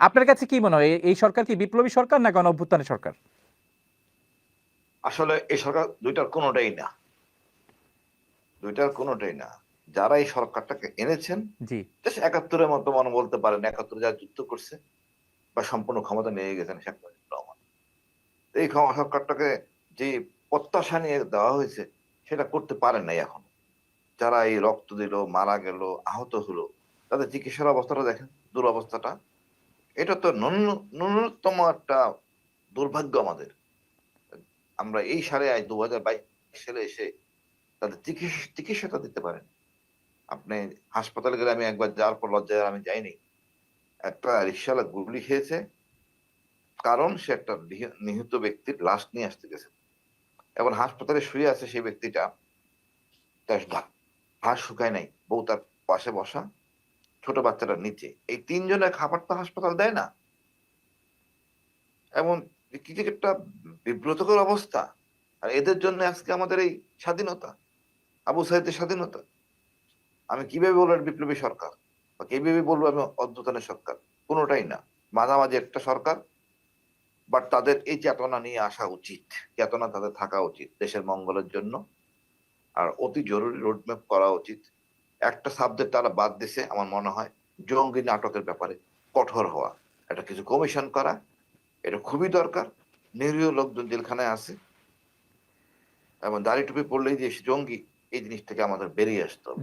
আপনার কাছে কি মনে হয় এই সরকার কি বিপ্লবী সরকার না গণঅভ্যুত্থানের সরকার? আসলে এই সরকার দুইটার কোনোটাই না, দুইটার কোনোটাই না। যারা এই সরকারটাকে এনেছেন, জি। জাস্ট ৭১-এর মতো মনে বলতে পারেন, ৭১-এ যারা যুদ্ধ করছে বা সম্পূর্ণ ক্ষমতা নিয়ে গেছেন শেখ মুজিবুর রহমান। তো এই সরকারটাকে যে প্রত্যাশা নিয়ে দেওয়া হয়েছে সেটা করতে পারেন নাই এখন। যারা এই রক্ত দিল, মারা গেল, আহত হলো, তাদের চিকিৎসার অবস্থাটা দেখেন, দুরবস্থাটা। এটা তো ন্যূনতম একটা দুর্ভাগ্য আমাদের। আমরা এই সালে ২০২২ সালে এসে তাদের চিকিৎসাটা দিতে পারেন। আপনি হাসপাতালে গেলে, আমি একবার যাওয়ার পর লজ্জায় আমি যাইনি। একটা রিক্সাওয়ালা গুলি খেয়েছে, কারণ সে একটা নিহত ব্যক্তির লাশ নিয়ে আসতে গেছে। এখন হাসপাতালে শুয়ে আছে সেই ব্যক্তিটা, তার ঘাস শুকায় নাই, বউ তার পাশে বসা, ছোট বাচ্চাটা নিচে। এই তিনজনের খাবার তো হাসপাতাল দেয় না। এমন কি যে একটা বিব্রতকর অবস্থা। আর এদের জন্য আজকে আমাদের এই স্বাধীনতা, আবু সাইদের স্বাধীনতা। আমি কিভাবে বলবো এটা বিপ্লবী সরকার, বা কিভাবে বলবো আমি অভ্যুত্থানের সরকার? কোনোটাই না, মাঝামাঝি একটা সরকার। বাট তাদের এই চেতনা নিয়ে আসা উচিত, চেতনা তাদের থাকা উচিত দেশের মঙ্গলের জন্য। আর অতি জরুরি রোডম্যাপ করা উচিত। একটা সাবজেক্ট তারা বাদ দিছে আমার মনে হয়, জঙ্গি নাটকের ব্যাপারে কঠোর হওয়া। এটা কিছু কমিশন করা, এটা খুবই দরকার। নিরীহ লোকজন জেলখানায় আছে, এবং দাড়ি টুপি পড়লেই যে জঙ্গি, এই জিনিস থেকে আমাদের বেরিয়ে আসতে হবে।